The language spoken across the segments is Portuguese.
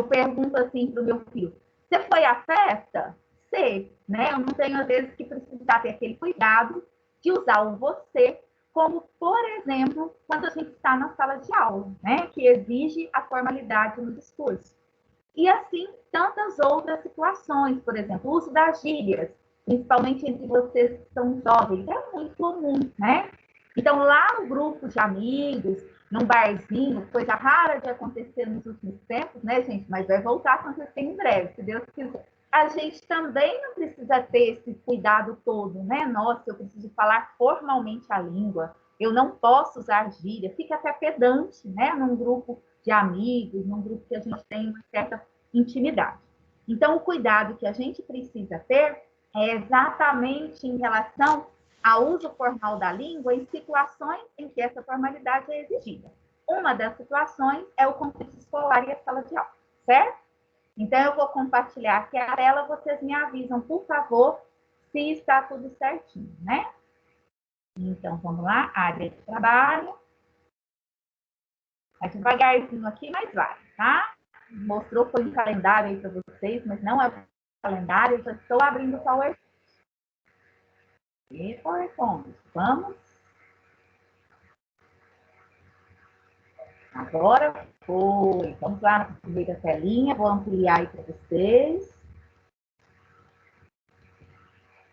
eu pergunto assim para o meu filho, você foi à festa? Sei, né? Eu não tenho, às vezes, que precisar ter aquele cuidado de usar o você, como, por exemplo, quando a gente está na sala de aula, né? Que exige a formalidade no discurso. E assim, tantas outras situações, por exemplo, o uso das gírias, principalmente entre vocês que são jovens, é muito comum, né? Então, lá no grupo de amigos, num barzinho, coisa rara de acontecer nos últimos tempos, né, gente? Mas vai voltar a acontecer em breve, se Deus quiser. A gente também não precisa ter esse cuidado todo, né? Nossa, eu preciso falar formalmente a língua, eu não posso usar gíria, fica até pedante, né? Num grupo de amigos, num grupo que a gente tem uma certa intimidade. Então, o cuidado que a gente precisa ter é exatamente em relação ao uso formal da língua em situações em que essa formalidade é exigida. Uma das situações é o contexto escolar e a sala de aula, certo? Então, eu vou compartilhar aqui a tela, vocês me avisam, por favor, se está tudo certinho, né? Então, vamos lá, área de trabalho. Vai devagarzinho aqui, mas vai, tá? Mostrou, foi um calendário aí para vocês, mas não é o calendário, eu já estou abrindo o PowerPoint. E PowerPoint, vamos. Agora foi. Vamos lá na primeira telinha, vou ampliar aí para vocês.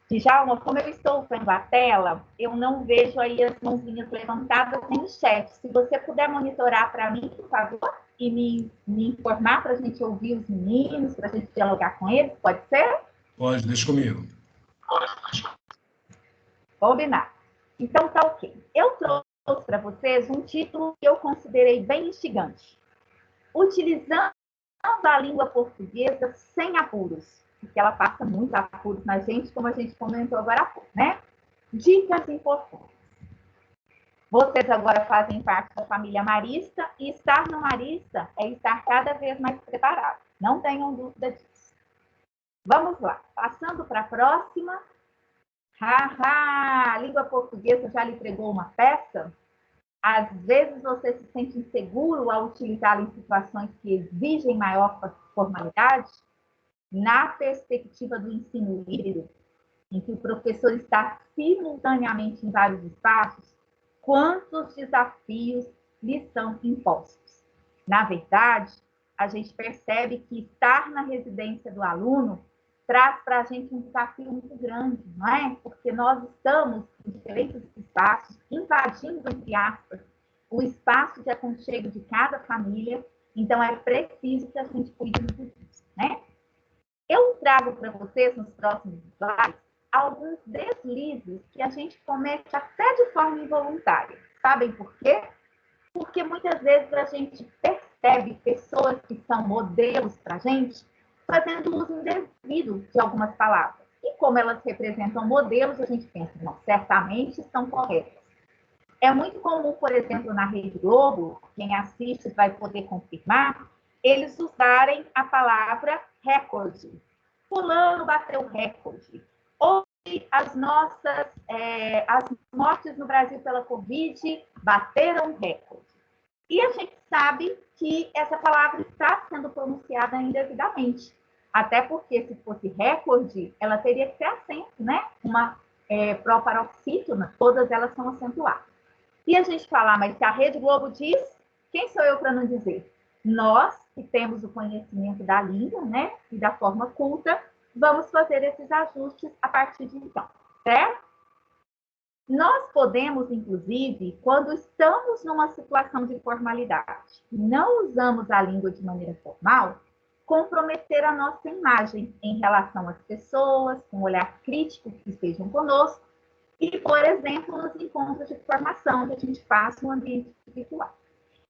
Djalma, como eu estou vendo a tela, eu não vejo aí as mãozinhas levantadas nem o chat. Se você puder monitorar para mim, por favor, e me informar para a gente ouvir os meninos, para a gente dialogar com eles, pode ser? Pode, deixa comigo. Combinado. Então, tá ok. Eu trouxe para vocês um título que eu considerei bem instigante. Utilizando a língua portuguesa sem apuros, porque ela passa muito apuros na gente, como a gente comentou agora há pouco, né? Dicas importantes. Vocês agora fazem parte da família Marista, e estar no Marista é estar cada vez mais preparado. Não tenham dúvida disso. Vamos lá. Passando para a próxima. A língua portuguesa já lhe entregou uma peça? Às vezes você se sente inseguro ao utilizá-la em situações que exigem maior formalidade? Na perspectiva do ensino híbrido, em que o professor está simultaneamente em vários espaços, quantos desafios lhe são impostos? Na verdade, a gente percebe que estar na residência do aluno traz para a gente um desafio muito grande, não é? Porque nós estamos em diferentes espaços, invadindo, entre aspas, o espaço de aconchego de cada família, então é preciso que a gente cuide disso, né? Eu trago para vocês, nos próximos slides, alguns deslizes que a gente comete até de forma involuntária. Sabem por quê? Porque muitas vezes a gente percebe pessoas que são modelos para a gente fazendo uso indevido de algumas palavras. E como elas representam modelos, a gente pensa, não, certamente estão corretas. É muito comum, por exemplo, na Rede Globo, quem assiste vai poder confirmar, eles usarem a palavra recorde. Fulano bateu recorde. Ou as mortes no Brasil pela Covid bateram recorde. E a gente sabe que essa palavra está sendo pronunciada indevidamente. Até porque, se fosse recorde, ela teria que ter acento, né? Uma proparoxítona, todas elas são acentuadas. E a gente fala, mas se a Rede Globo diz, quem sou eu para não dizer? Nós, que temos o conhecimento da língua, né? E da forma culta, vamos fazer esses ajustes a partir de então, certo? Nós podemos, inclusive, quando estamos numa situação de formalidade, não usamos a língua de maneira formal, comprometer a nossa imagem em relação às pessoas, com um olhar crítico que estejam conosco, e, por exemplo, nos encontros de formação que a gente faz no ambiente virtual.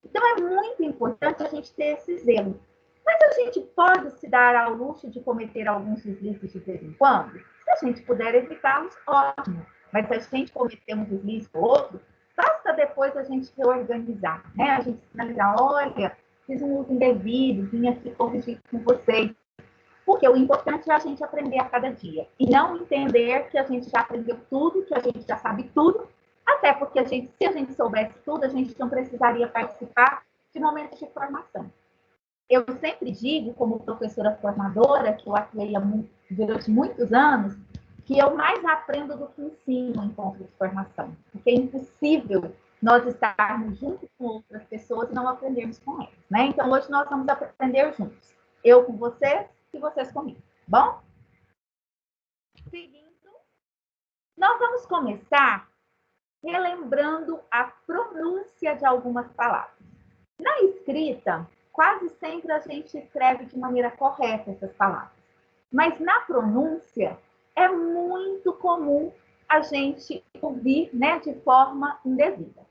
Então, é muito importante a gente ter esse zelo. Mas a gente pode se dar ao luxo de cometer alguns deslizes de vez em quando? Se a gente puder evitá-los, ótimo. Mas se a gente cometer um deslize ou outro, basta depois a gente reorganizar, né? A gente sinalizar, olha, fiz um uso indevido, vim aqui corrigir com vocês. Porque o importante é a gente aprender a cada dia. E não entender que a gente já aprendeu tudo, que a gente já sabe tudo. Até porque se a gente soubesse tudo, a gente não precisaria participar de momentos de formação. Eu sempre digo, como professora formadora, que eu atuei durante muitos anos, que eu mais aprendo do que ensino em ponto de formação. Porque é impossível nós estarmos junto com outras pessoas e não aprendermos com elas, né? Então, hoje nós vamos aprender juntos. Eu com vocês e vocês comigo, bom? Seguindo, nós vamos começar relembrando a pronúncia de algumas palavras. Na escrita, quase sempre a gente escreve de maneira correta essas palavras. Mas na pronúncia, é muito comum a gente ouvir, né, de forma indevida.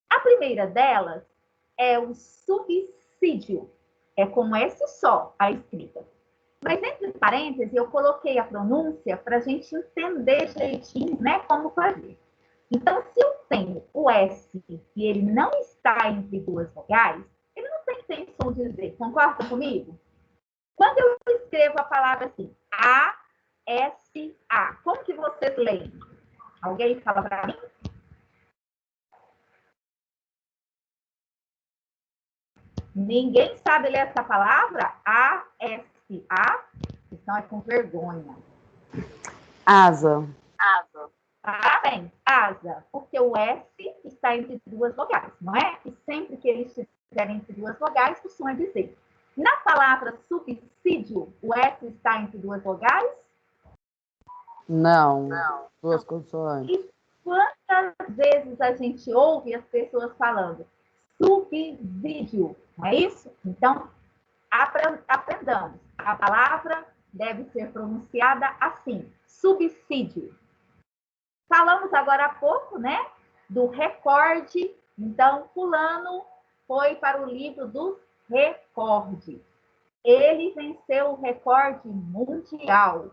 A primeira delas é o subsídio. É com esse só a escrita. Mas entre parênteses, eu coloquei a pronúncia para a gente entender direitinho, né, como fazer. Então, se eu tenho o S e ele não está entre duas vogais, ele não tem intenção de dizer. Concorda comigo? Quando eu escrevo a palavra assim, A-S-A, como que vocês leem? Alguém fala para mim? Ninguém sabe ler essa palavra? A-S-A? Então é com vergonha. Asa. Asa. Parabéns, asa. Porque o S está entre duas vogais, não é? E sempre que ele estiver entre duas vogais, costuma dizer. Na palavra subsídio, o S está entre duas vogais? Não. Duas consoantes. E quantas vezes a gente ouve as pessoas falando subsídio, não é isso? Então, aprendamos. A palavra deve ser pronunciada assim, subsídio. Falamos agora há pouco, né, do recorde. Então, fulano foi para o livro dos recordes. Ele venceu o recorde mundial.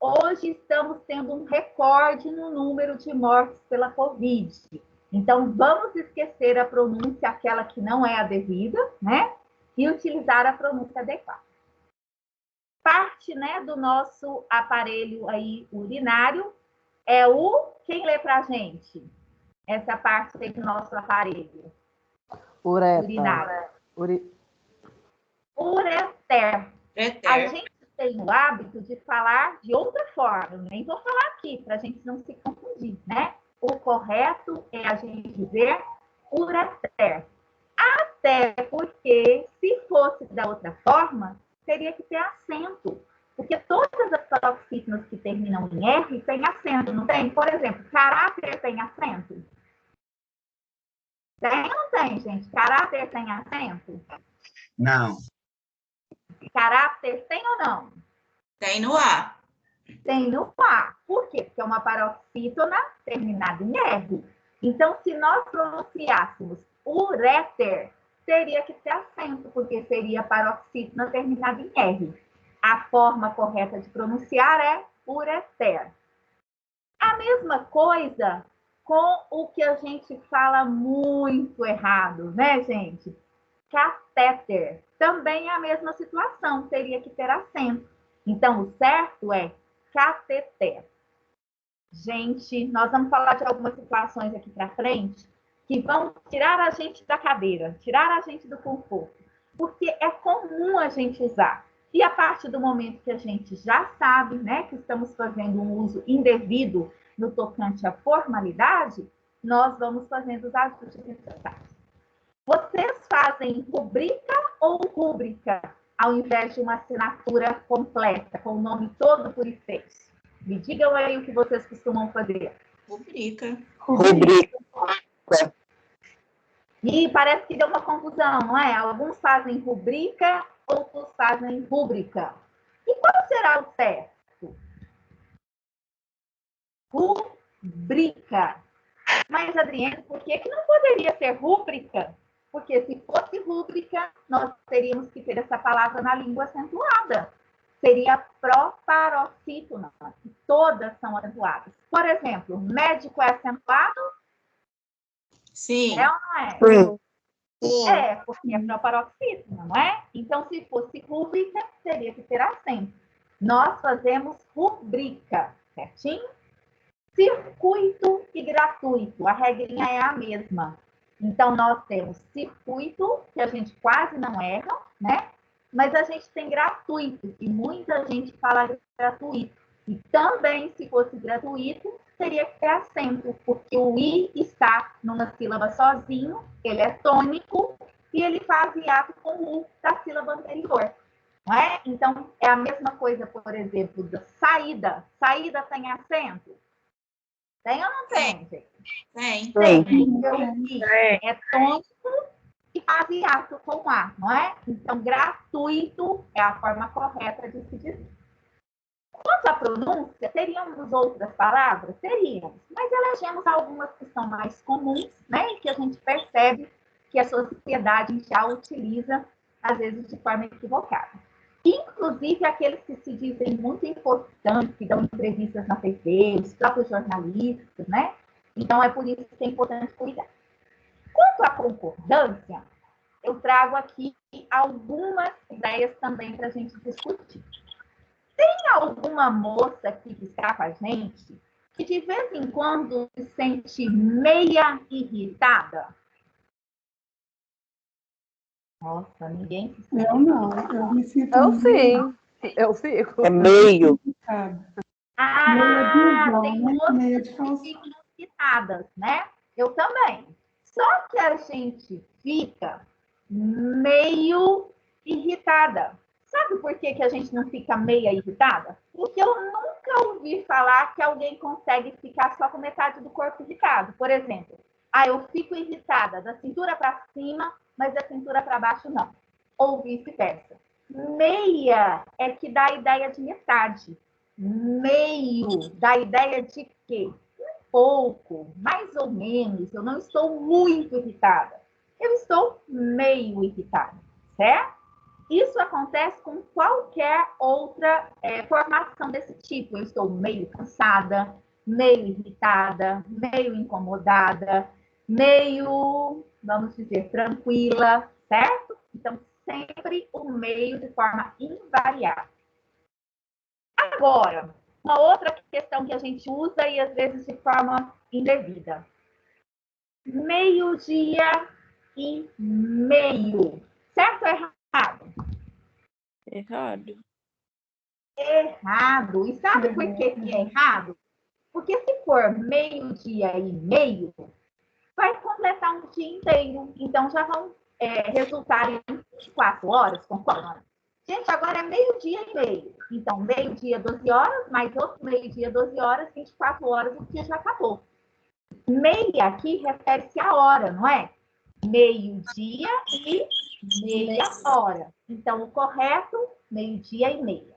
Hoje estamos tendo um recorde no número de mortes pela Covid. Então, vamos esquecer a pronúncia, aquela que não é a devida, né? E utilizar a pronúncia adequada. Parte, né, do nosso aparelho aí urinário é o... Quem lê pra gente? Essa parte aí do nosso aparelho. Ureta. Urinário. Ureter. A gente tem o hábito de falar de outra forma. Eu nem vou falar aqui, para a gente não se confundir, né? O correto é a gente dizer ureter. Até porque, se fosse da outra forma, teria que ter acento. Porque todas as paroxítonas que terminam em R têm acento, não tem? Por exemplo, caráter tem acento? Tem ou não tem, gente? Caráter tem acento? Não. Caráter tem ou não? Tem no A. Tem no A. Por quê? Porque é uma paroxítona terminada em R. Então, se nós pronunciássemos ureter, teria que ter acento, porque seria paroxítona terminada em R. A forma correta de pronunciar é ureter. A mesma coisa com o que a gente fala muito errado, né, gente? Catéter. Também é a mesma situação, teria que ter acento. Então, o certo é cateter. Gente, nós vamos falar de algumas situações aqui para frente que vão tirar a gente da cadeira, tirar a gente do conforto, porque é comum a gente usar. E a partir do momento que a gente já sabe, né, que estamos fazendo um uso indevido no tocante à formalidade, nós vamos fazendo os ajustes necessários. Vocês fazem rubrica ou rúbrica, ao invés de uma assinatura completa, com o nome todo por escrito? Me digam aí o que vocês costumam fazer. Rubrica. Rubrica. E parece que deu uma confusão, não é? Alguns fazem rubrica, outros fazem rúbrica. E qual será o certo? Rubrica. Mas, Adriana, por que não poderia ser rúbrica? Porque se fosse rúbrica, nós teríamos que ter essa palavra na língua acentuada. Seria proparoxítona, que todas são acentuadas. Por exemplo, médico é acentuado? Sim. É ou não é? Sim. É, porque é proparoxítona, não é? Então, se fosse rúbrica, teria que ter acento. Nós fazemos rubrica, certinho? Circuito e gratuito, a regrinha é a mesma. Então, nós temos circuito, que a gente quase não erra, né? Mas a gente tem gratuito, e muita gente fala gratuito. E também, se fosse gratuito, teria que ter acento, porque o I está numa sílaba sozinho, ele é tônico, e ele faz hiato com o U da sílaba anterior. Não é? Então, é a mesma coisa, por exemplo, da saída. Saída tem acento? Tem ou não tem, gente? Tem. Tem. É tônico e faz hiato com A, não é? Então, gratuito é a forma correta de se dizer. Quanto à pronúncia, teríamos outras palavras? Teríamos, mas elegemos algumas que são mais comuns, né? E que a gente percebe que a sociedade já utiliza, às vezes, de forma equivocada. Inclusive, aqueles que se dizem muito importantes, que dão entrevistas na TV, os próprios jornalistas, né? Então, é por isso que é importante cuidar. Quanto à concordância, eu trago aqui algumas ideias também para a gente discutir. Tem alguma moça aqui que está com a gente que de vez em quando se sente meia irritada? Nossa, ninguém se sente. Eu não, eu me sinto Eu sim, eu fico. É meio. Tem moças que ficam irritadas, né? Eu também. Só que a gente fica meio irritada. Sabe por que a gente não fica meia irritada? Porque eu nunca ouvi falar que alguém consegue ficar só com metade do corpo irritado. Por exemplo, eu fico irritada da cintura para cima, mas da cintura para baixo não. Ou vice-versa. Meia é que dá a ideia de metade. Meio dá a ideia de quê? Um pouco, mais ou menos. Eu não estou muito irritada. Eu estou meio irritada, certo? Isso acontece com qualquer outra formação desse tipo. Eu estou meio cansada, meio irritada, meio incomodada, meio, vamos dizer, tranquila, certo? Então, sempre o meio de forma invariável. Agora, uma outra questão que a gente usa e às vezes de forma indevida. Meio-dia e meio. Certo ou errado? Errado. Errado. E sabe por que é errado? Porque se for meio-dia e meio, vai completar um dia inteiro. Então, já vão resultar em 24 horas, concordam? Gente, agora é meio-dia e meio. Então, meio-dia, 12 horas, mais outro meio-dia, 12 horas, 24 horas, o dia já acabou. Meia aqui refere-se à hora, não é? Meio-dia e meia hora. Então, o correto, meio-dia e meia.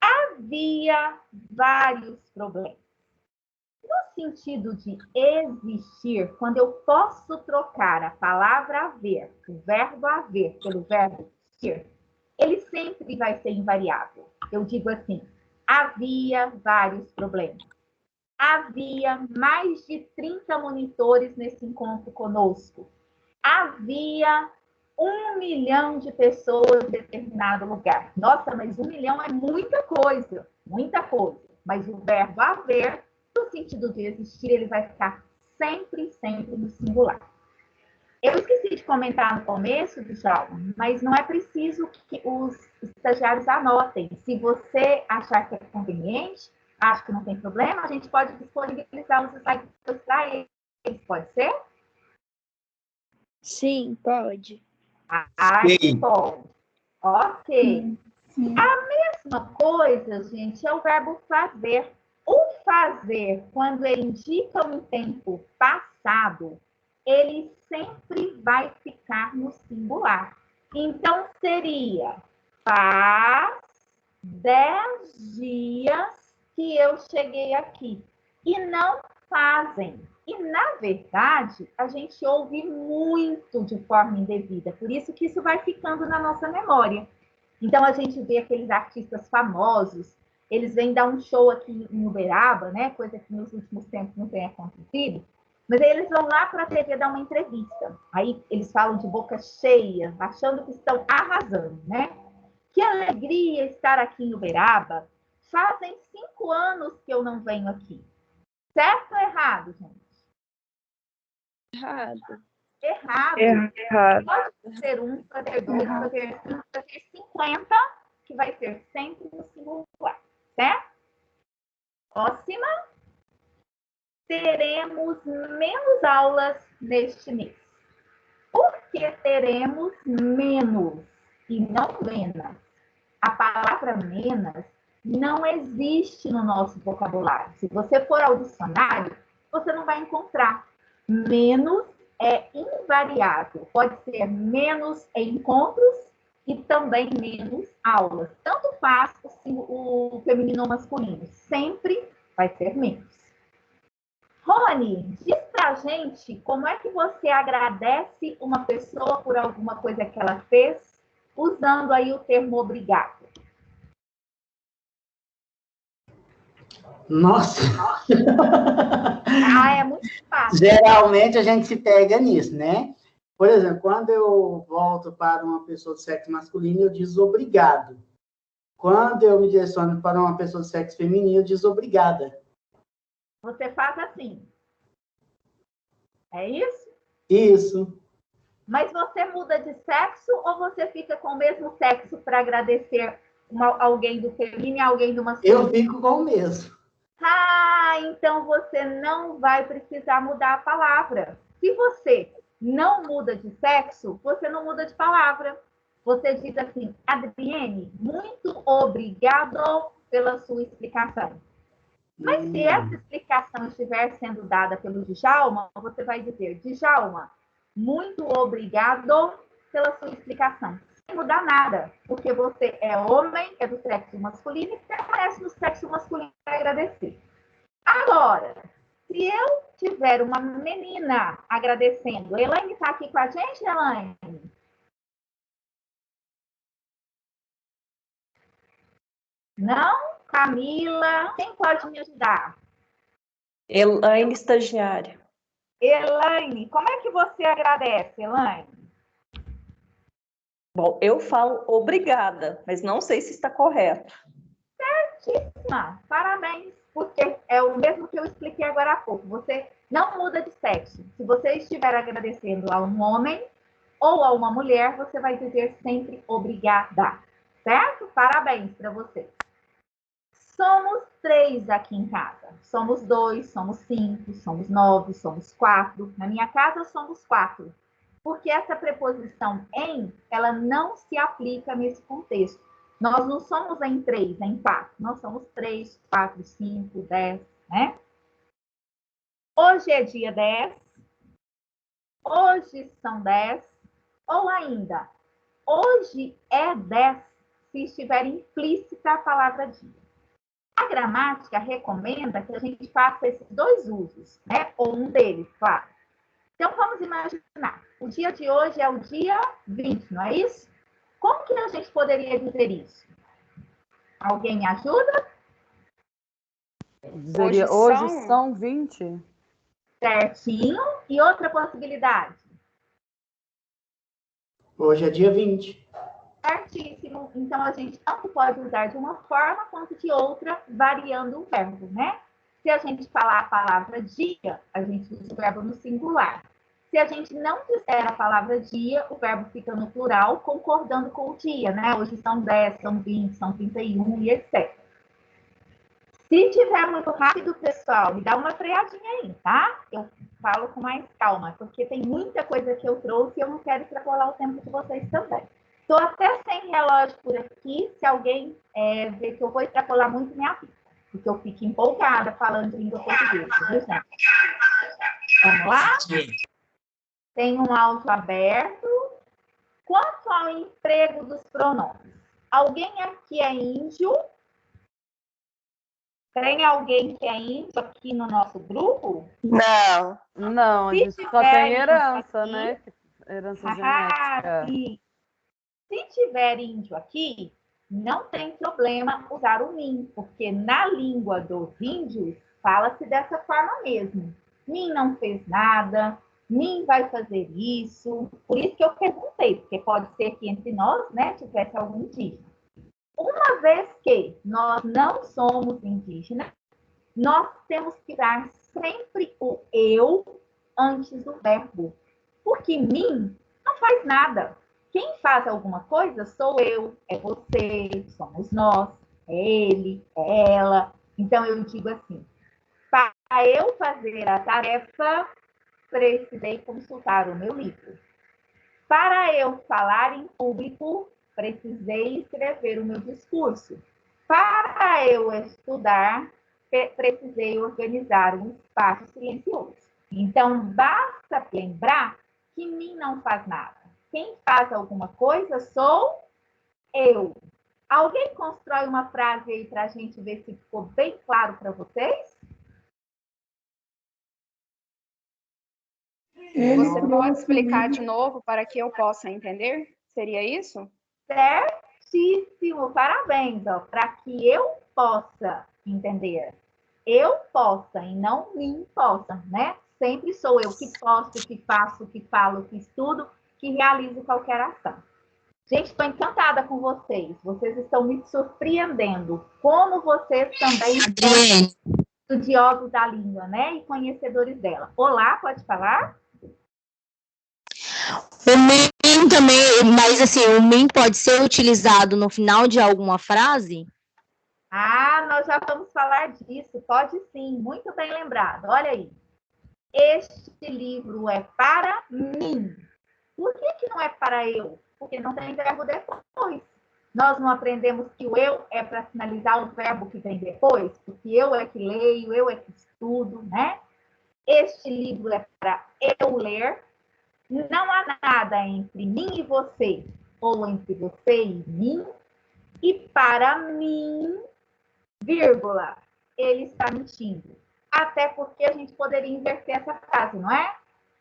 Havia vários problemas. No sentido de existir, quando eu posso trocar a palavra haver, o verbo haver, pelo verbo existir, ele sempre vai ser invariável. Eu digo assim, havia vários problemas. Havia mais de 30 monitores nesse encontro conosco. Havia 1 milhão de pessoas em determinado lugar. Nossa, mas 1 milhão é muita coisa, muita coisa. Mas o verbo haver, no sentido de existir, ele vai ficar sempre, sempre no singular. Eu esqueci de comentar no começo, Djalma, mas não é preciso que os estagiários anotem. Se você achar que é conveniente, acho que não tem problema, a gente pode disponibilizar os slides para eles, pode ser? Sim, pode. Que bom. Ok. Sim. A mesma coisa, gente, é o verbo fazer. O fazer, quando ele indica um tempo passado, ele sempre vai ficar no singular. Então, seria faz 10 dias que eu cheguei aqui. E não fazem. E, na verdade, a gente ouve muito de forma indevida. Por isso que isso vai ficando na nossa memória. Então, a gente vê aqueles artistas famosos, eles vêm dar um show aqui em Uberaba, né? Coisa que nos últimos tempos não tem acontecido. Mas aí eles vão lá para a TV dar uma entrevista. Aí eles falam de boca cheia, achando que estão arrasando, né? Que alegria estar aqui em Uberaba. Fazem 5 anos que eu não venho aqui. Certo ou errado, gente? Errado. Errado. Errado. ser um, para ter dois, para ter cinco, para ter 50, que vai ser sempre no singular, certo? Próxima. Teremos menos aulas neste mês. Por que teremos menos e não menos? A palavra menos não existe no nosso vocabulário. Se você for ao dicionário, você não vai encontrar. Menos é invariável. Pode ser menos encontros e também menos aulas. Tanto faz o feminino ou masculino. Sempre vai ser menos. Rony, diz pra gente como é que você agradece uma pessoa por alguma coisa que ela fez, usando aí o termo obrigado. Nossa! Ah, é muito fácil. Geralmente a gente se pega nisso, né? Por exemplo, quando eu volto para uma pessoa do sexo masculino, eu diz obrigado. Quando eu me direciono para uma pessoa do sexo feminino, eu diz obrigada. Você faz assim. É isso? Isso. Mas você muda de sexo ou você fica com o mesmo sexo para agradecer alguém do feminino e alguém do masculino? Eu fico com o mesmo. Ah, então você não vai precisar mudar a palavra. Se você não muda de sexo, você não muda de palavra. Você diz assim, Adriene, muito obrigado pela sua explicação. Mas se essa explicação estiver sendo dada pelo Djalma, você vai dizer, Djalma, muito obrigado pela sua explicação. Sem mudar nada, porque você é homem, é do sexo masculino e permanece no sexo masculino para agradecer. Agora, se eu tiver uma menina agradecendo, Elaine está aqui com a gente, Elaine? Não? Camila, quem pode me ajudar? Elaine, estagiária. Elaine, como é que você agradece, Elaine? Bom, eu falo obrigada, mas não sei se está correto. Certíssima, parabéns, porque é o mesmo que eu expliquei agora há pouco. Você não muda de sexo. Se você estiver agradecendo a um homem ou a uma mulher, você vai dizer sempre obrigada, certo? Parabéns para você. Somos 3 aqui em casa. Somos 2, somos 5, somos 9, somos 4. Na minha casa, somos 4. Porque essa preposição em, ela não se aplica nesse contexto. Nós não somos em 3, em 4. Nós somos 3, 4, 5, 10, né? Hoje é dia 10. Hoje são 10. Ou ainda, hoje é 10, se estiver implícita a palavra dia. A gramática recomenda que a gente faça esses dois usos, né? Ou um deles, claro. Então, vamos imaginar. O dia de hoje é o dia 20, não é isso? Como que a gente poderia dizer isso? Alguém me ajuda? Dizeria, hoje são 20. Certinho. E outra possibilidade? Hoje é dia 20. Certíssimo. Então, a gente tanto pode usar de uma forma quanto de outra, variando o verbo, né? Se a gente falar a palavra dia, a gente usa o verbo no singular. Se a gente não disser a palavra dia, o verbo fica no plural, concordando com o dia, né? Hoje são 10, são 20, são 31 e etc. Se tiver muito rápido, pessoal, me dá uma freadinha aí, tá? Eu falo com mais calma, porque tem muita coisa que eu trouxe e eu não quero extrapolar o tempo de vocês também. Estou até sem relógio por aqui. Se alguém ver que eu vou extrapolar muito, me avisa. Porque eu fico empolgada falando de língua portuguesa, viu, gente? Vamos lá? Tem um áudio aberto. Quanto ao emprego dos pronomes, alguém aqui é índio? Tem alguém que é índio aqui no nosso grupo? Não. Não, a gente só tem herança, né? Herança genética. Sim. Se tiver índio aqui, não tem problema usar o min, porque na língua dos índios fala-se dessa forma mesmo. Min não fez nada, Min vai fazer isso. Por isso que eu perguntei, porque pode ser que entre nós, né, tivesse algum indígena. Uma vez que nós não somos indígenas, nós temos que dar sempre o eu antes do verbo. Porque mim não faz nada. quem faz alguma coisa sou eu, é você, somos nós, é ele, é ela. Então, eu digo assim, para eu fazer a tarefa, precisei consultar o meu livro. Para eu falar em público, precisei escrever o meu discurso. Para eu estudar, precisei organizar um espaço silencioso. Então, basta lembrar que mim não faz nada. Quem faz alguma coisa sou eu. Alguém constrói uma frase aí para a gente ver se ficou bem claro para vocês? Você pode explicar de novo para que eu possa entender? Seria isso? Certíssimo, parabéns, para que eu possa entender. Eu possa e não mim possa, né? Sempre sou eu que posso, que faço, que falo, que estudo, que realizo qualquer ação. Gente, estou encantada com vocês. Vocês estão me surpreendendo. Como vocês também são estudiosos da língua, né? E conhecedores dela. Olá, pode falar? O mim também, mas assim, o mim pode ser utilizado no final de alguma frase? Ah, nós já vamos falar disso. Pode sim, muito bem lembrado. Olha aí. Este livro é para mim. Por que não é para eu? Porque não tem verbo depois. Nós não aprendemos que o eu é para finalizar o verbo que vem depois? Porque eu é que leio, eu é que estudo, né? Este livro é para eu ler. Não há nada entre mim e você, ou entre você e mim. E para mim, vírgula, ele está mentindo. Até porque a gente poderia inverter essa frase, não é?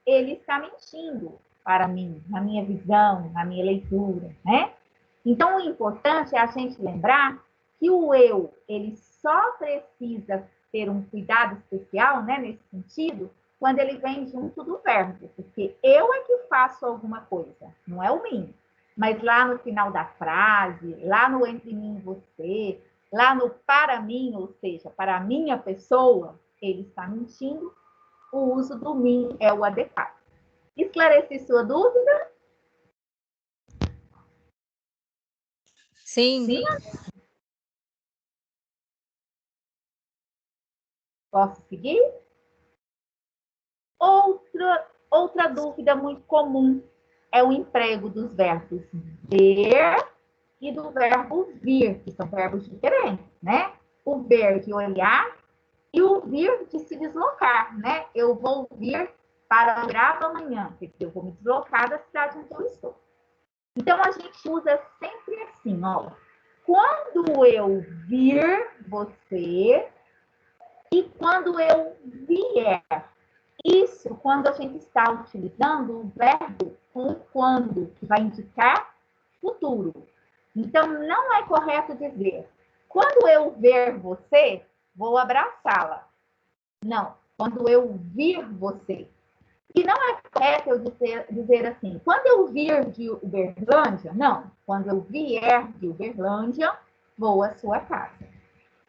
Ele está mentindo para mim, na minha visão, na minha leitura, né? Então, o importante é a gente lembrar que o eu, ele só precisa ter um cuidado especial, né, nesse sentido, quando ele vem junto do verbo, porque eu é que faço alguma coisa, não é o mim. Mas lá no final da frase, lá no entre mim e você, lá no para mim, ou seja, para a minha pessoa, ele está mentindo, o uso do mim é o adequado. Esclareci sua dúvida? Sim. Sim? Posso seguir? Outra dúvida muito comum é o emprego dos verbos ver e do verbo vir, que são verbos diferentes, né? O ver de olhar e o vir de se deslocar, né? Eu vou vir para o gravo amanhã, porque eu vou me deslocar da cidade onde eu estou. Então, a gente usa sempre assim, ó. Quando eu vir você e quando eu vier. Isso quando a gente está utilizando o verbo com quando, que vai indicar futuro. Então, não é correto dizer, quando eu ver você, vou abraçá-la. Não, quando eu vir você. E não é correto eu dizer assim, quando eu vir de Uberlândia, não. Quando eu vier de Uberlândia, vou à sua casa.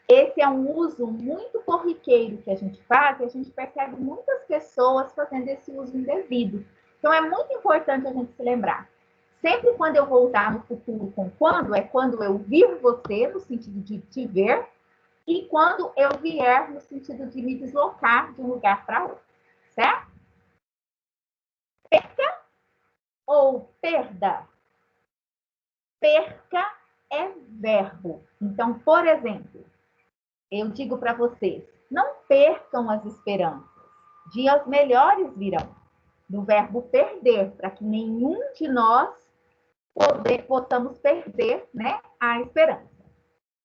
Esse é um uso muito corriqueiro que a gente faz e a gente percebe muitas pessoas fazendo esse uso indevido. Então, é muito importante a gente se lembrar. Sempre quando eu vou usar no futuro com quando, é quando eu vir você, no sentido de te ver, e quando eu vier, no sentido de me deslocar de um lugar para outro. Certo? Perca ou perda? Perca é verbo. Então, por exemplo, eu digo para vocês, não percam as esperanças. Dias melhores virão. Do verbo perder, para que nenhum de nós possamos perder, né, a esperança.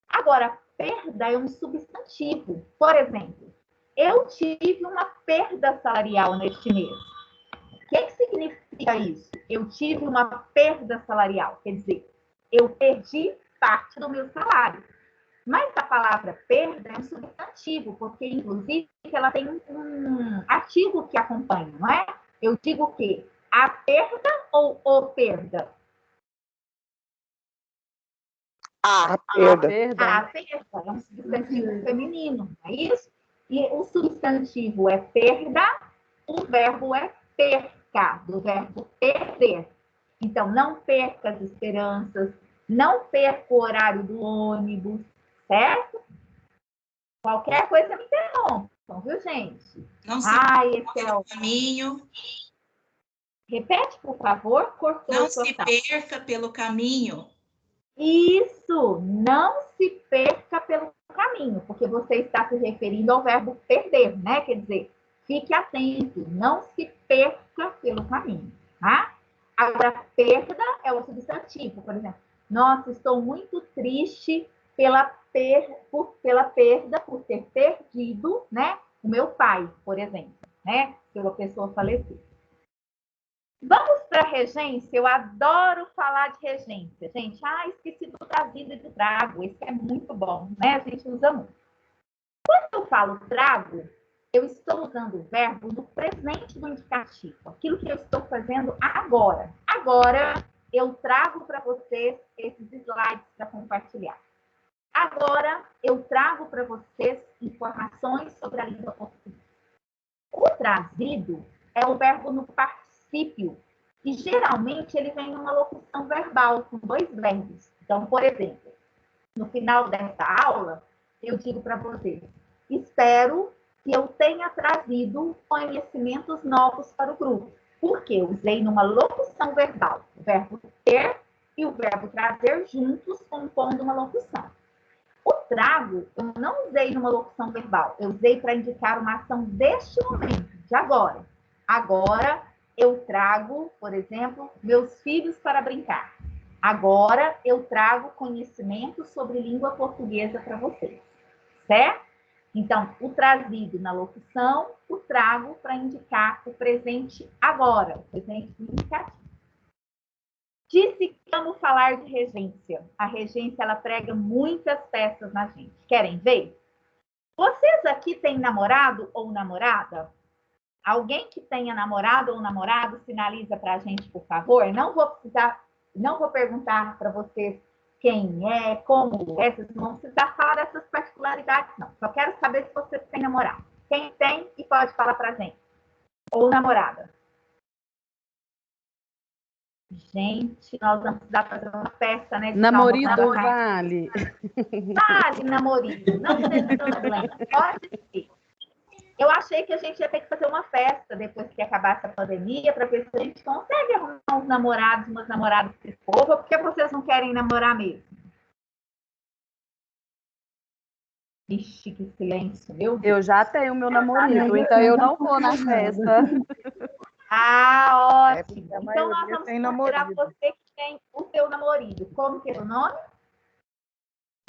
Agora, perda é um substantivo. Por exemplo, eu tive uma perda salarial neste mês. O que significa isso? Eu tive uma perda salarial. Quer dizer, eu perdi parte do meu salário. Mas a palavra perda é um substantivo, porque, inclusive, ela tem um artigo que acompanha, não é? Eu digo o quê? A perda ou o perda? A perda. A perda é um substantivo feminino, não é isso? E o substantivo é perda, o verbo é perca, do verbo perder. Então, não perca as esperanças, não perca o horário do ônibus, certo? Qualquer coisa me interrompam, viu, gente? Não se Ai, perca pelo caminho. Repete, por favor. Cortou Não a sua se fala. perca pelo caminho. Isso, não se perca pelo caminho, porque você está se referindo ao verbo perder, né? Quer dizer, fique atento, não se perca pelo caminho, tá? Agora, perda é o substantivo, por exemplo. Nossa, estou muito triste pela perda, por ter perdido, né? O meu pai, por exemplo, né? Pela pessoa falecida. Vamos para regência. Eu adoro falar de regência. Gente, esqueci do trazido e do trago. Esse é muito bom, né? A gente usa muito. Quando eu falo trago, eu estou usando o verbo no presente do indicativo. Aquilo que eu estou fazendo agora. Agora, eu trago para vocês esses slides para compartilhar. Agora, eu trago para vocês informações sobre a língua portuguesa. O trazido é o verbo no particípio. E, geralmente, ele vem numa locução verbal, com dois verbos. Então, por exemplo, no final dessa aula, eu digo para vocês, espero que eu tenha trazido conhecimentos novos para o grupo. Porque eu usei numa locução verbal o verbo ter e o verbo trazer juntos, compondo uma locução. O trago, eu não usei numa locução verbal, eu usei para indicar uma ação deste momento, de agora. Agora, eu trago, por exemplo, meus filhos para brincar. Agora, eu trago conhecimento sobre língua portuguesa para vocês, certo? Então, o trazido na locução, o trago para indicar o presente agora, o presente indicativo. Disse que vamos falar de regência. A regência, ela prega muitas peças na gente. Querem ver? Vocês aqui têm namorado ou namorada? Alguém que tenha namorado ou namorado, sinaliza para a gente, por favor. Não vou perguntar para vocês quem é, como é, vocês não vão precisar falar dessas particularidades, não. Só quero saber se vocês têm namorado. Quem tem e pode falar para a gente. Ou namorada. Gente, nós vamos precisar fazer uma festa, né? Namorido vale. Vale, namorido. Não tem problema. Pode ser. Eu achei que a gente ia ter que fazer uma festa depois que acabasse a pandemia para ver se a gente consegue arrumar uns namorados, umas namoradas desse povo, porque vocês não querem namorar mesmo. Ixi, que silêncio, meu Deus. Eu já tenho meu namorado, então eu não vou na festa. Ótimo. Então, nós vamos considerar você que tem o seu namorado. Como que é o nome?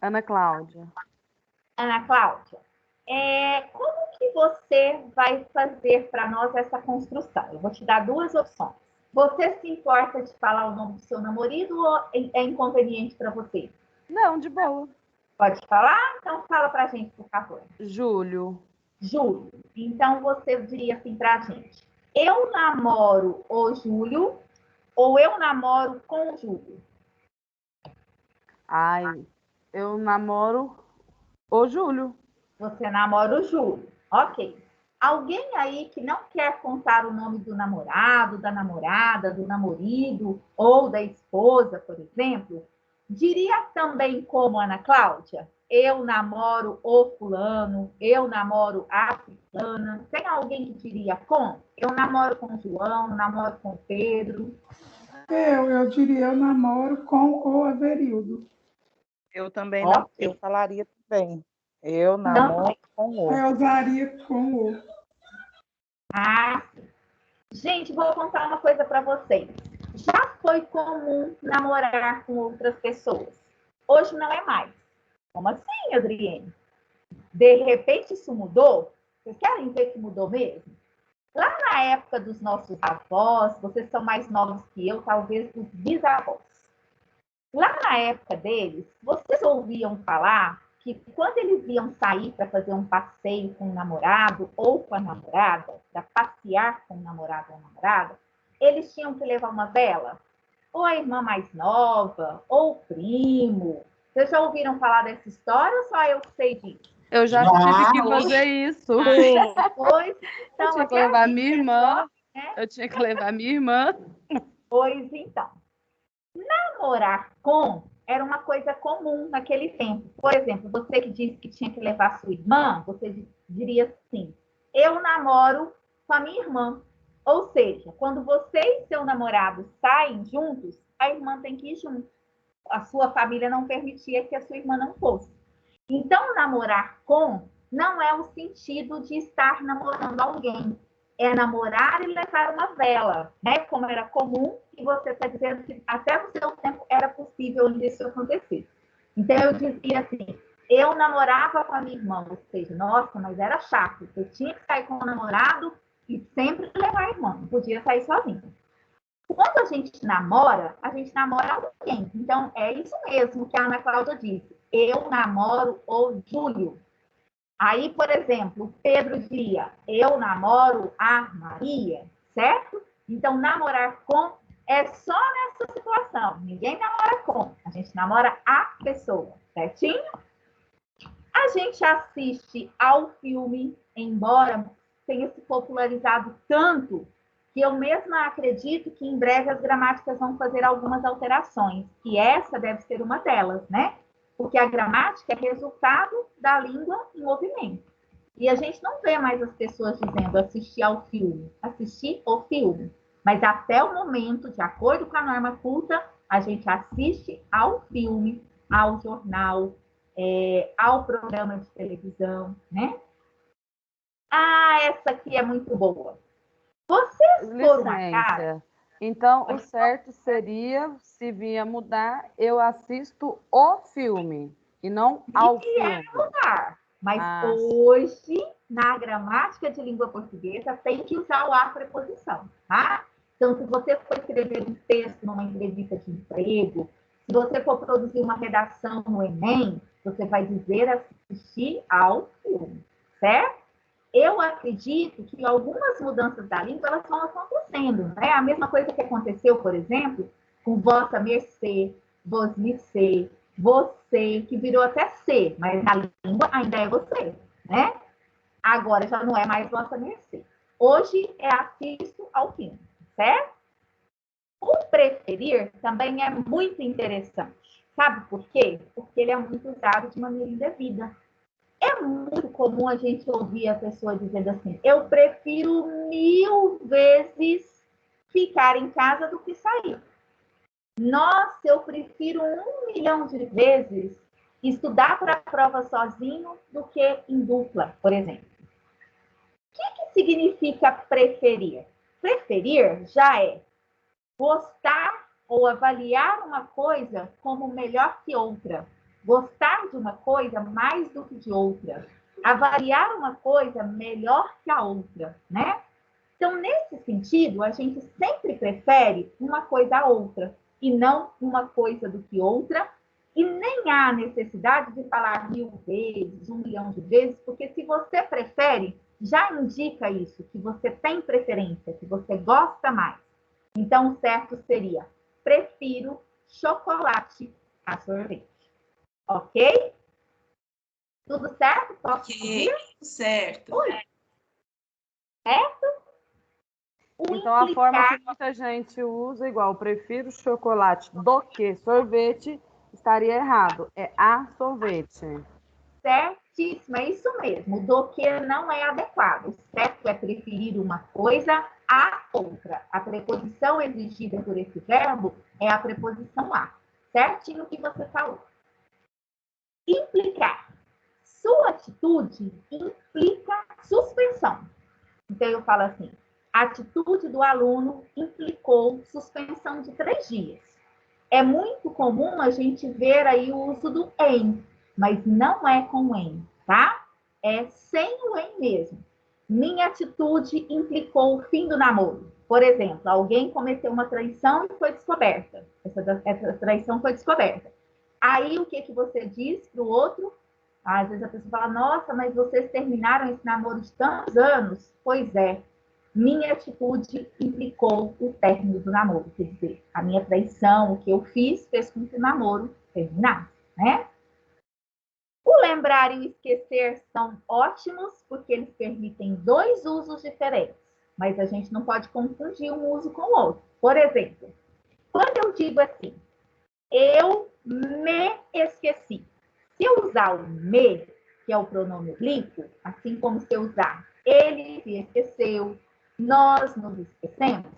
Ana Cláudia. Ana Cláudia. Como que você vai fazer para nós essa construção? Eu vou te dar duas opções. Você se importa de falar o nome do seu namorado ou é inconveniente para você? Não, de boa. Pode falar? Então, fala para a gente, por favor. Júlio. Júlio. Então, você diria assim para a gente. Eu namoro o Júlio ou eu namoro com o Júlio? Eu namoro o Júlio. Você namora o Júlio. Ok. Alguém aí que não quer contar o nome do namorado, da namorada, do namorido ou da esposa, por exemplo, diria também como Ana Cláudia? Eu namoro o fulano, eu namoro a fulana. Tem alguém que diria com? Eu namoro com o João, namoro com o Pedro. Eu diria, eu namoro com o Averildo. Eu também eu falaria também. Eu namoro com o. Eu usaria com o. Gente, vou contar uma coisa para vocês. Já foi comum namorar com outras pessoas. Hoje não é mais. Como assim, Adriene? De repente isso mudou? Vocês querem ver que mudou mesmo? Lá na época dos nossos avós, vocês são mais novos que eu, talvez dos bisavós. Lá na época deles, vocês ouviam falar que quando eles iam sair para fazer um passeio com o namorado ou com a namorada, para passear com o namorado ou a namorada, eles tinham que levar uma vela? Ou a irmã mais nova, ou o primo. Vocês já ouviram falar dessa história ou só eu sei disso? Eu já tive que fazer isso. Pois, então, eu tinha que levar minha irmã. Eu tinha que levar minha irmã. Pois então. namorar com era uma coisa comum naquele tempo. Por exemplo, você que disse que tinha que levar sua irmã, você diria assim: eu namoro com a minha irmã. Ou seja, quando você e seu namorado saem juntos, a irmã tem que ir junto. A sua família não permitia que a sua irmã não fosse. Então, namorar com não é o sentido de estar namorando alguém. É namorar e levar uma vela, né? Como era comum, e você está dizendo que até no seu tempo era possível onde isso acontecer. Então, eu dizia assim, eu namorava com a minha irmã, ou seja, nossa, mas era chato. Eu tinha que sair com o namorado e sempre levar a irmã, não podia sair sozinha. Quando a gente namora alguém. Então, é isso mesmo que a Ana Cláudia disse. Eu namoro o Júlio. Aí, por exemplo, Pedro diria, eu namoro a Maria, certo? Então, namorar com é só nessa situação. Ninguém namora com, a gente namora a pessoa, certinho? A gente assiste ao filme, embora tenha se popularizado tanto, que eu mesma acredito que em breve as gramáticas vão fazer algumas alterações, e essa deve ser uma delas, né? Porque a gramática é resultado da língua em movimento. E a gente não vê mais as pessoas dizendo assistir ao filme, assistir o filme. Mas até o momento, de acordo com a norma culta, a gente assiste ao filme, ao jornal, ao programa de televisão, né? Ah, essa aqui é muito boa. Vocês por um acaso... Então, o certo seria, se vinha mudar, eu assisto o filme, e não ao filme. Mudar. Mas hoje, na gramática de língua portuguesa, tem que usar o a preposição, tá? Então, se você for escrever um texto numa entrevista de emprego, se você for produzir uma redação no Enem, você vai dizer assistir ao filme, certo? Eu acredito que algumas mudanças da língua elas vão acontecendo, né? A mesma coisa que aconteceu, por exemplo, com vossa mercê, vos mercê, você, que virou até ser, mas na língua ainda é você, né? Agora já não é mais vossa mercê. Hoje é assisto ao filme, certo? O preferir também é muito interessante. Sabe por quê? Porque ele é muito usado de maneira indevida. É muito comum a gente ouvir a pessoa dizendo assim, eu prefiro 1000 vezes ficar em casa do que sair. Nossa, eu prefiro 1 milhão de vezes estudar para a prova sozinho do que em dupla, por exemplo. O que significa preferir? Preferir já é gostar ou avaliar uma coisa como melhor que outra. Gostar de uma coisa mais do que de outra. Avaliar uma coisa melhor que a outra, né? Então, nesse sentido, a gente sempre prefere uma coisa a outra, e não uma coisa do que outra, e nem há necessidade de falar 1000 vezes, 1 milhão de vezes, porque se você prefere, já indica isso, que você tem preferência, que você gosta mais. Então, o certo seria, prefiro chocolate a sorvete. Ok? Tudo certo? Posso ir? Certo. Certo? Então, a forma que muita gente usa, igual, prefiro chocolate do que sorvete, estaria errado. É a sorvete. Certíssimo, é isso mesmo. O do que não é adequado. O certo é preferir uma coisa a outra. A preposição exigida por esse verbo é a preposição a. Certinho o que você falou. Implicar. Sua atitude implica suspensão. Então, eu falo assim, a atitude do aluno implicou suspensão de 3 dias. É muito comum a gente ver aí o uso do em, mas não é com em, tá? É sem o em mesmo. Minha atitude implicou o fim do namoro. Por exemplo, alguém cometeu uma traição e foi descoberta. Essa traição foi descoberta. Aí, o que você diz para o outro? Às vezes a pessoa fala, nossa, mas vocês terminaram esse namoro de tantos anos. Pois é, minha atitude implicou o término do namoro. Quer dizer, a minha traição, o que eu fiz, fez com que o namoro terminasse, né? O lembrar e o esquecer são ótimos, porque eles permitem 2 usos diferentes. Mas a gente não pode confundir um uso com o outro. Por exemplo, quando eu digo assim, Eu me esqueci. Se eu usar o me, que é o pronome oblíquo, assim como se eu usar ele se esqueceu, nós nos esquecemos,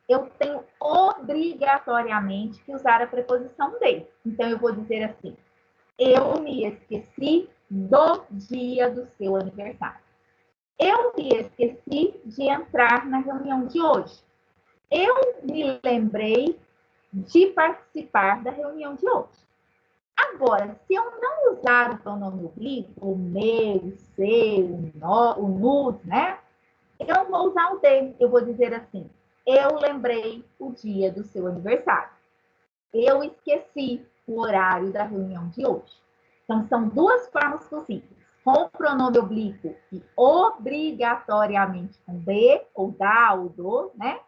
eu tenho obrigatoriamente que usar a preposição de. Então, eu vou dizer assim, eu me esqueci do dia do seu aniversário. Eu me esqueci de entrar na reunião de hoje. Eu me lembrei de participar da reunião de hoje. Agora, se eu não usar o pronome oblíquo, o meu, o seu, o nos, né? Eu não vou usar o de. Eu vou dizer assim, eu lembrei o dia do seu aniversário. Eu esqueci o horário da reunião de hoje. Então, são duas formas possíveis. Com o pronome oblíquo e obrigatoriamente com de, ou da, ou do, né?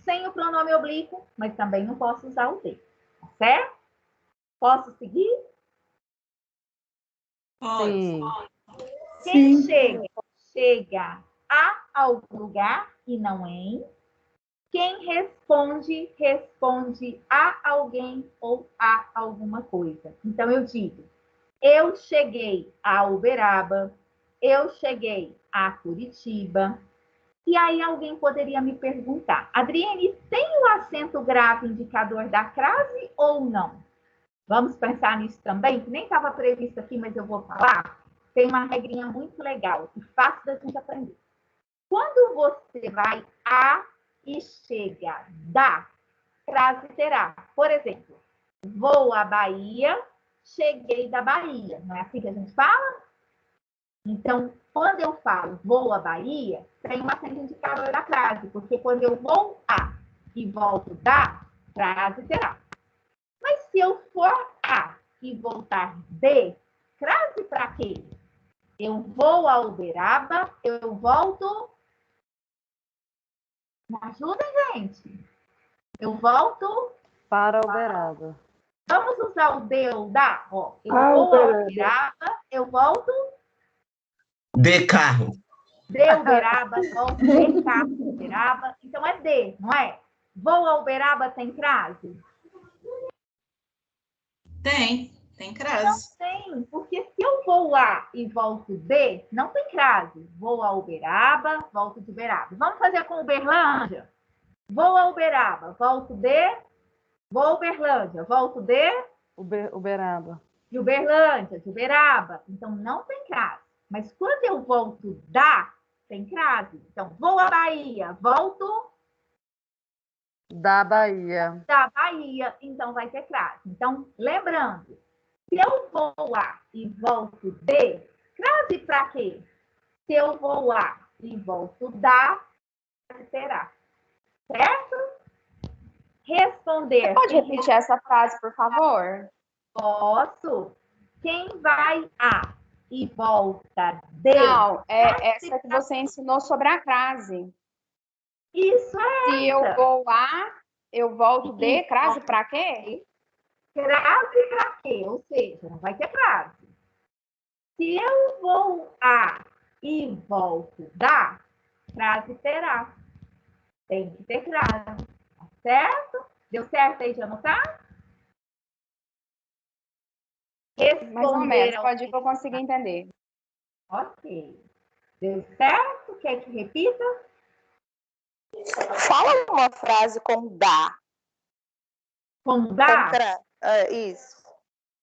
Sem o pronome oblíquo, mas também não posso usar o de. Tá certo? Posso seguir? Pode. Sim. Quem chega a algum lugar e não em. Quem responde, responde a alguém ou a alguma coisa. Então, eu digo, eu cheguei a Uberaba, eu cheguei a Curitiba. E aí alguém poderia me perguntar, Adriane, tem o acento grave indicador da crase ou não? Vamos pensar nisso também, que nem estava previsto aqui, mas eu vou falar. Tem uma regrinha muito legal e fácil da gente aprender. Quando você vai a e chega da, crase terá. Por exemplo, vou à Bahia, cheguei da Bahia. Não é assim que a gente fala? Então, quando eu falo vou à Bahia, tem um acento indicador da crase, porque quando eu vou a e volto da, crase terá. Mas se eu for a e voltar de, crase para quê? Eu vou a Uberaba, eu volto. Me ajudem, gente. Eu volto Para Uberaba. Vamos usar o de ou da? Ó, eu vou a Uberaba, eu volto. De carro. De Uberaba, volto de carro Uberaba. Então é de, não é? Vou a Uberaba tem crase? Tem crase. Não tem, porque se eu vou lá e volto de, não tem crase. Vou a Uberaba, volto de Uberaba. Vamos fazer com Uberlândia. Vou a Uberaba, volto de. Vou a Uberlândia, volto de. Uberaba. De Uberlândia, de Uberaba. Então não tem crase. Mas quando eu volto da, tem crase. Então, vou à Bahia, volto. Da Bahia. Da Bahia, então vai ter crase. Então, lembrando, se eu vou lá e volto de, crase para quê? Se eu vou lá e volto da, terá. Certo? Responder. Você pode repetir essa frase, por favor? Posso. Quem vai a e volta de. Não, é essa que você ensinou sobre a crase. Isso é. Se eu vou lá, eu volto de, crase para quê? Crase para quê? Ou seja, não vai ter crase. Se eu vou a e volto da, crase terá. Tem que ter crase. Tá certo? Deu certo aí de anotar? Mais ou menos, pode ir que eu consiga entender. Ok. Deu certo? Quer que repita? Fala uma frase com dá. Com dá? Isso.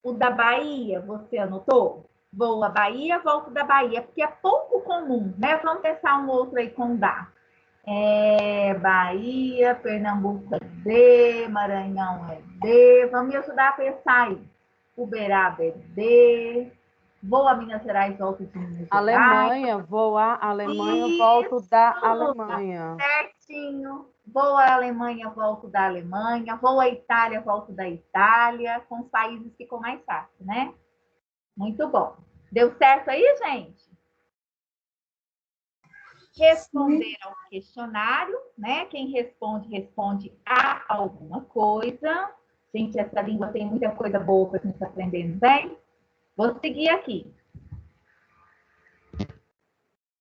O da Bahia, você anotou? Vou à Bahia, volto da Bahia, porque é pouco comum, né? Vamos pensar um outro aí com dá. Bahia, Pernambuco é D, Maranhão é D. Vamos me ajudar a pensar aí. Uberaba é D. Vou a Minas Gerais, volto de Minas Gerais. Alemanha, vou à Alemanha, volto da Alemanha. Certinho. Vou à Alemanha, volto da Alemanha. Vou à Itália, volto da Itália. Com os países ficou mais fácil, né? Muito bom. Deu certo aí, gente? Responder ao questionário, né? Quem responde, responde a alguma coisa. Gente, essa língua tem muita coisa boa para a gente aprender, não tem? Vou seguir aqui.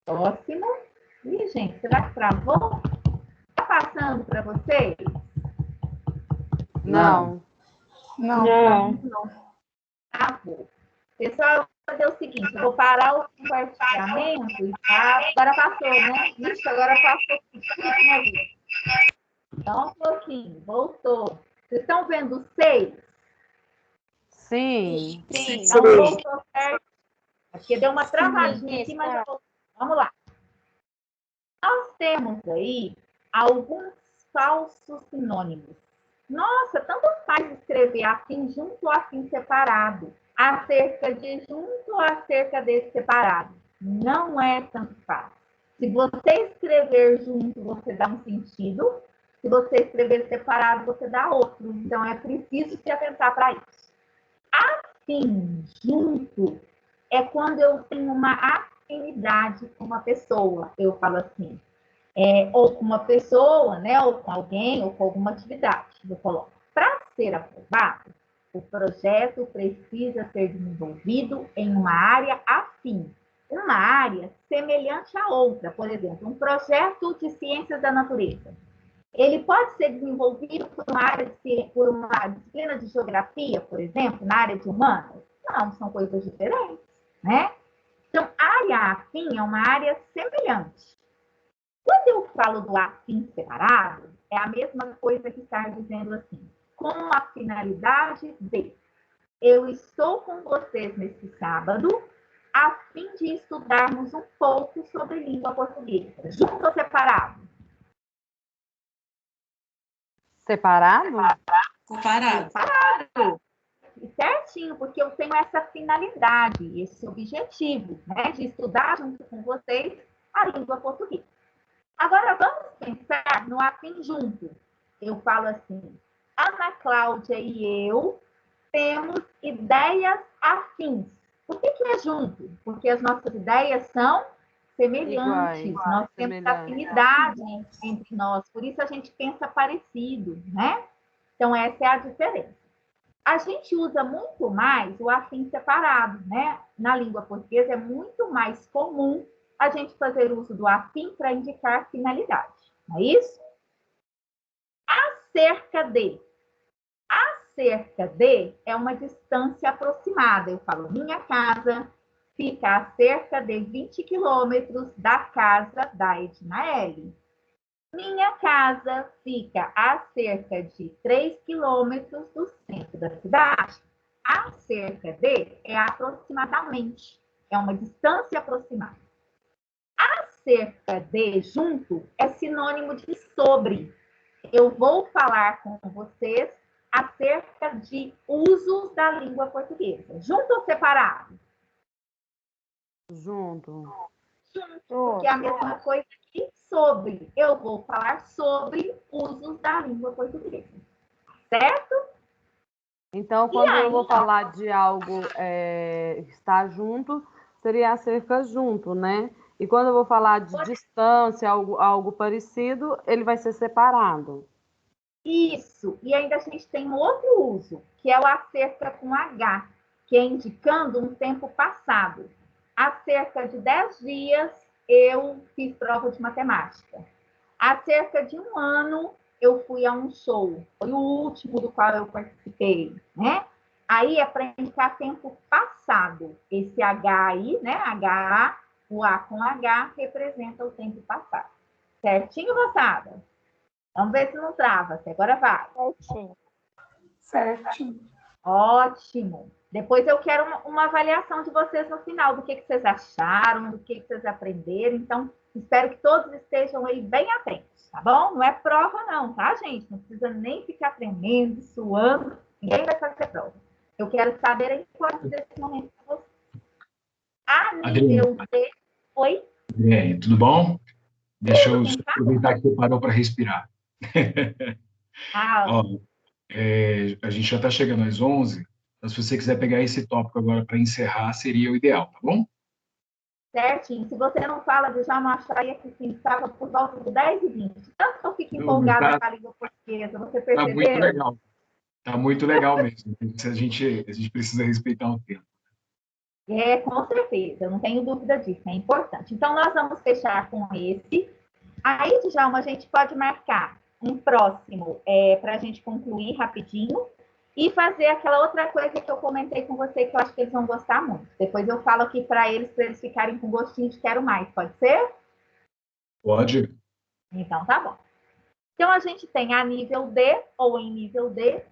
Próximo. Ih, gente, será que travou? Está passando para vocês? Não. Não. Tá bom. Pessoal, eu vou fazer o seguinte, eu vou parar o compartilhamento e tá... Agora passou, né? Isso, agora passou tudo de uma vez. Então, um pouquinho, voltou. Vocês estão vendo 6? Sim. Então, voltou certo. Porque deu uma travadinha aqui, mas vamos lá. Nós temos aí alguns falsos sinônimos. Nossa, tanto faz escrever afim junto ou afim separado. Acerca de junto ou acerca de separado. Não é tanto fácil. Se você escrever junto, você dá um sentido. Se você escrever separado, você dá outro. Então, é preciso se atentar para isso. Afim junto é quando eu tenho uma afinidade com uma pessoa. Eu falo assim, ou com uma pessoa, né, ou com alguém, ou com alguma atividade. Eu coloco. Para ser aprovado, o projeto precisa ser desenvolvido em uma área afim. Uma área semelhante à outra. Por exemplo, um projeto de ciências da natureza. Ele pode ser desenvolvido por uma disciplina de geografia, por exemplo, na área de humanas? Não, são coisas diferentes, né? Então, área afim é uma área semelhante. Quando eu falo do afim separado, é a mesma coisa que estar dizendo assim, com a finalidade de eu estou com vocês nesse sábado, a fim de estudarmos um pouco sobre língua portuguesa. Junto ou separado? Separado? Separado. Certinho, porque eu tenho essa finalidade, esse objetivo, né, de estudar junto com vocês a língua portuguesa. Agora, vamos pensar no afim junto. Eu falo assim, Ana Cláudia e eu temos ideias afins. Por que é junto? Porque as nossas ideias são semelhantes. Nós temos afinidade entre nós. Por isso a gente pensa parecido, né? Então, essa é a diferença. A gente usa muito mais o afim separado, né? Na língua portuguesa é muito mais comum a gente fazer uso do afim para indicar finalidade. Não é isso? Acerca de. Acerca de é uma distância aproximada. Eu falo, minha casa fica a cerca de 20 quilômetros da casa da Ednaele. Minha casa fica a cerca de 3 quilômetros do centro da cidade. Acerca de é aproximadamente. É uma distância aproximada. Acerca de junto é sinônimo de sobre. Eu vou falar com vocês acerca de usos da língua portuguesa. Junto ou separado? Junto. Porque é a mesma coisa que sobre. Eu vou falar sobre usos da língua portuguesa. Certo? Então, quando eu vou falar de algo estar junto, seria acerca junto, né? E quando eu vou falar de distância, algo parecido, ele vai ser separado. Isso. E ainda a gente tem um outro uso, que é o acerca com H, que é indicando um tempo passado. Há cerca de 10 dias, eu fiz prova de matemática. Há cerca de um ano, eu fui a um show. Foi o último do qual eu participei, né? Aí é para indicar tempo passado. Esse H aí, né? H, o A com H, representa o tempo passado. Certinho, moçada? Vamos ver se não trava. Agora vai. Certinho. Ótimo. Depois eu quero uma avaliação de vocês no final, do que vocês acharam, do que vocês aprenderam. Então, espero que todos estejam aí bem atentos, tá bom? Não é prova não, tá, gente? Não precisa nem ficar tremendo, suando. Ninguém vai fazer prova. Eu quero saber a importância desse momento para vocês. A nível de... Oi? Adriane, tudo bom? Deixa eu aproveitar que você parou para respirar. Ó, a gente já está chegando às 11, então se você quiser pegar esse tópico agora para encerrar, seria o ideal, tá bom? Certinho. Se você não fala de já acharia que sim, estava por volta de 10h20. Tanto que eu fico empolgada com a língua portuguesa, você percebeu? Tá muito legal. Tá muito legal mesmo. A gente precisa respeitar o tempo. Com certeza, eu não tenho dúvida disso, é importante. Então, nós vamos fechar com esse. Aí, Djalma, a gente pode marcar um próximo para a gente concluir rapidinho. E fazer aquela outra coisa que eu comentei com você, que eu acho que eles vão gostar muito. Depois eu falo aqui para eles ficarem com gostinho de quero mais. Pode ser? Pode. Então, tá bom. Então, a gente tem a nível D ou em nível D.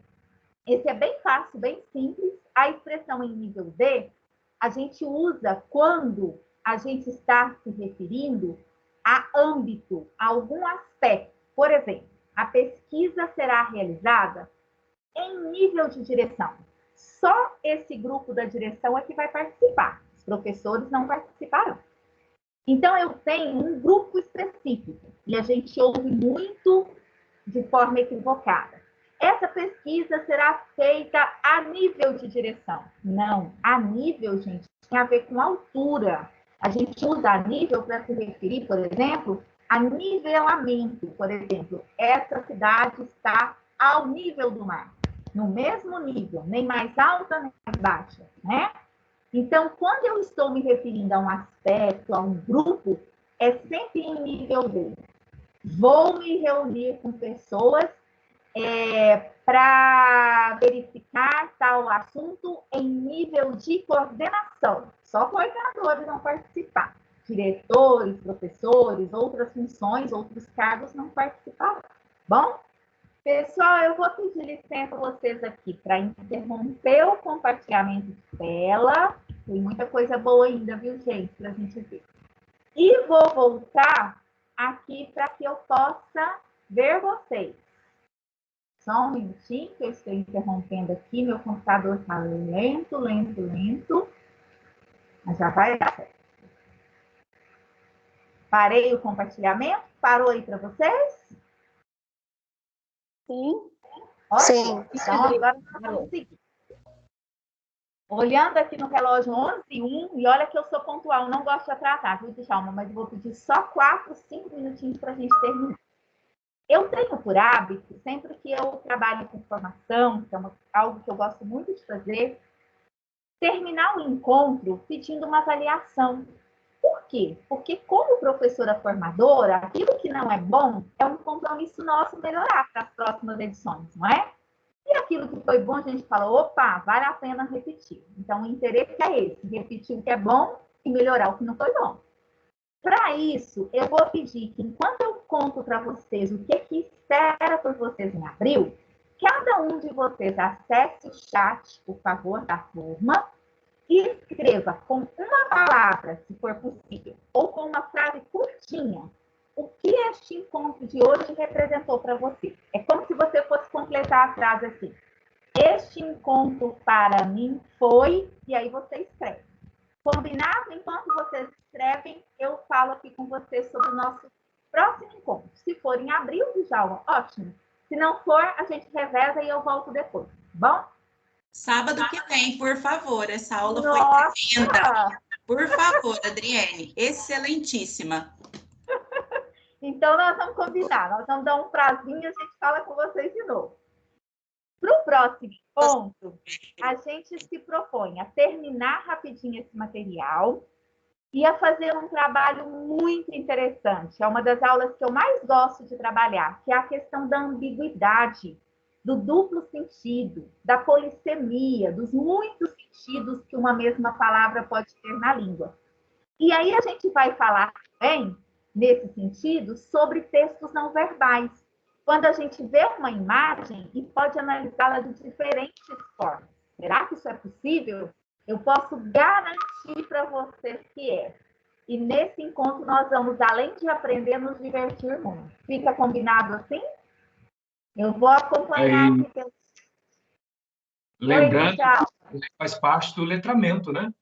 Esse é bem fácil, bem simples. A expressão em nível D, a gente usa quando a gente está se referindo a âmbito, a algum aspecto. Por exemplo, a pesquisa será realizada em nível de direção. Só esse grupo da direção é que vai participar. Os professores não participarão. Então, eu tenho um grupo específico, e a gente ouve muito de forma equivocada. Essa pesquisa será feita a nível de direção. Não, a nível, gente, tem a ver com altura. A gente usa a nível para se referir, por exemplo, a nivelamento. Por exemplo, essa cidade está ao nível do mar. No mesmo nível, nem mais alta, nem mais baixa, né? Então, quando eu estou me referindo a um aspecto, a um grupo, é sempre em nível D. Vou me reunir com pessoas para verificar tal assunto em nível de coordenação. Só coordenadores vão participar. Diretores, professores, outras funções, outros cargos não participarão. Bom? Pessoal, eu vou pedir licença a vocês aqui para interromper o compartilhamento de tela. Tem muita coisa boa ainda, viu, gente, para a gente ver. E vou voltar aqui para que eu possa ver vocês. Só um minutinho, que eu estou interrompendo aqui. Meu computador está lento. Mas já vai dar certo. Parei o compartilhamento? Parou aí para vocês? Sim. Ótimo. Então, agora nós vamos seguir. Olhando aqui no relógio 11h01, e olha que eu sou pontual, não gosto de atrasar, viu, Djalma? Mas eu vou pedir só 4, 5 minutinhos para a gente terminar. Eu tenho por hábito, sempre que eu trabalho com formação, que é algo que eu gosto muito de fazer, terminar o encontro pedindo uma avaliação. Por quê? Porque como professora formadora, aquilo que não é bom é um compromisso nosso melhorar para as próximas edições, não é? E aquilo que foi bom, a gente fala, opa, vale a pena repetir. Então, o interesse é esse, repetir o que é bom e melhorar o que não foi bom. Para isso, eu vou pedir que, enquanto eu conto para vocês o que espera por vocês em abril, cada um de vocês acesse o chat, por favor, da turma, e escreva com uma palavra, se for possível, ou com uma frase curtinha, o que este encontro de hoje representou para você. É como se você fosse completar a frase assim. Este encontro para mim foi, e aí você escreve. Combinado? Enquanto vocês escrevem, eu falo aqui com vocês sobre o nosso próximo encontro. Se for em abril, Djalma, ótimo. Se não for, a gente reveza e eu volto depois. Bom? Sábado que vem, por favor. Essa aula foi linda. Por favor, Adriene. Excelentíssima. Então, nós vamos combinar. Nós vamos dar um prazinho e a gente fala com vocês de novo. Para o próximo ponto, a gente se propõe a terminar rapidinho esse material e a fazer um trabalho muito interessante. É uma das aulas que eu mais gosto de trabalhar, que é a questão da ambiguidade, do duplo sentido, da polissemia, dos muitos sentidos que uma mesma palavra pode ter na língua. E aí a gente vai falar também, nesse sentido, sobre textos não verbais. Quando a gente vê uma imagem e pode analisá-la de diferentes formas. Será que isso é possível? Eu posso garantir para vocês que é. E nesse encontro nós vamos, além de aprender, nos divertir muito. Fica combinado assim? Eu vou acompanhar aqui pelo... Lembrando que faz parte do letramento, né?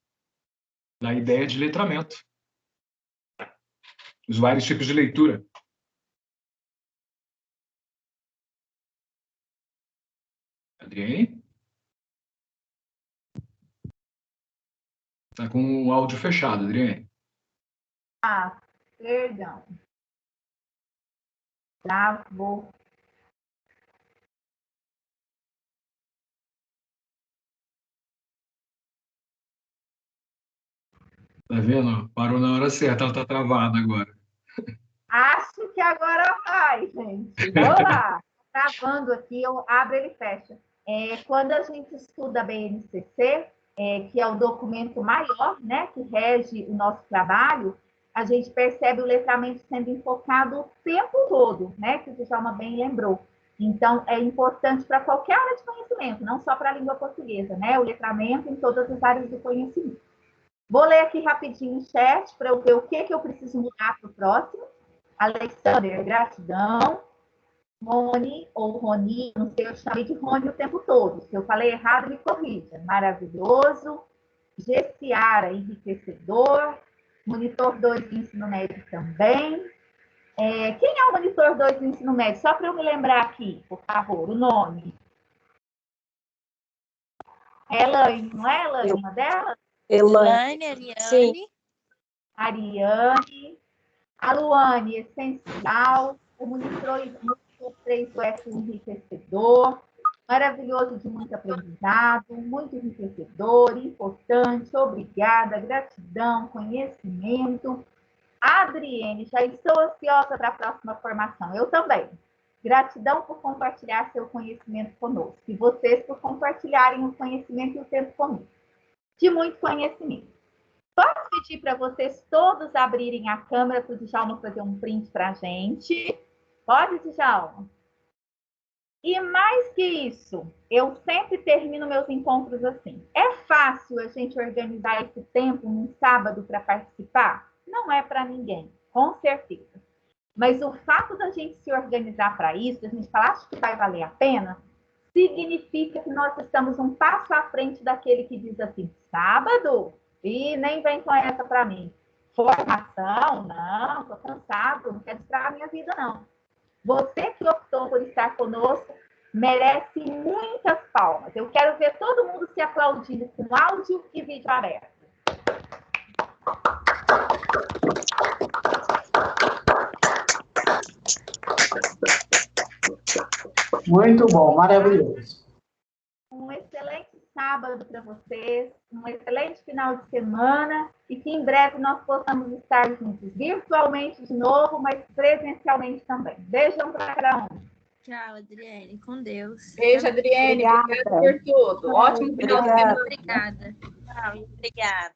Da ideia de letramento. Os vários tipos de leitura. Adriane? Está com o áudio fechado, Adriane. Ah, perdão. Travou. Tá vendo? Parou na hora certa, ela está travada agora. Acho que agora vai, gente. Vamos lá. Travando aqui, eu abro ele e fecha. Quando a gente estuda a BNCC, que é o documento maior, né, que rege o nosso trabalho, a gente percebe o letramento sendo enfocado o tempo todo, né, que o Djalma bem lembrou. Então, é importante para qualquer área de conhecimento, não só para a língua portuguesa, né, o letramento em todas as áreas do conhecimento. Vou ler aqui rapidinho o chat para eu ver o que eu preciso mudar para o próximo. Alexander, gratidão. Rony, ou Roni, não sei, eu chamei de Rony o tempo todo. Se eu falei errado, me corrija. Maravilhoso. Gessiara, enriquecedor. Monitor 2 do ensino médio também. Quem é o monitor 2 do ensino médio? Só para eu me lembrar aqui, por favor, o nome. É Elaine, não é, Elaine, uma delas? Elaine, Ariane. Sim. Ariane. A Luane, essencial. O monitor 3 do F enriquecedor. Maravilhoso, de muito aprendizado, muito enriquecedor, importante, obrigada, gratidão, conhecimento. Adriene, já estou ansiosa para a próxima formação. Eu também. Gratidão por compartilhar seu conhecimento conosco. E vocês por compartilharem o conhecimento e o tempo comigo. De muito conhecimento. Posso pedir para vocês todos abrirem a câmera para o Djalma fazer um print para a gente? Pode, Djalma? E mais que isso, eu sempre termino meus encontros assim. É fácil a gente organizar esse tempo num sábado para participar? Não é para ninguém, com certeza. Mas o fato da gente se organizar para isso, a gente falar, acho que vai valer a pena, significa que nós estamos um passo à frente daquele que diz assim, sábado? E nem vem com essa para mim. Formação? Não, estou cansado, não quero estragar a minha vida, não. Você que optou por estar conosco merece muitas palmas. Eu quero ver todo mundo se aplaudindo com áudio e vídeo aberto. Muito bom, maravilhoso. Um excelente sábado para vocês, um excelente final de semana e que em breve nós possamos estar juntos virtualmente de novo, mas presencialmente também. Beijão para cada um. Tchau, Adriane, com Deus. Beijo, Adriane. Obrigada por tudo. Ótimo final de semana. Obrigada. Tchau, obrigada.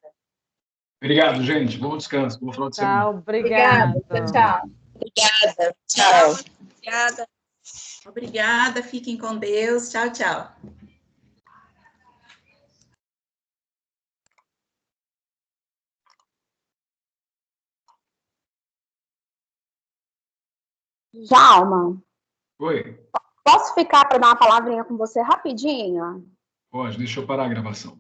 Obrigado, gente. Bom descanso, bom final de semana. Tchau, obrigada. Tchau. Obrigada. Tchau. Obrigada. Obrigada, fiquem com Deus. Tchau, tchau. Djalma, Oi, posso ficar para dar uma palavrinha com você rapidinho? pode, deixa eu parar a gravação.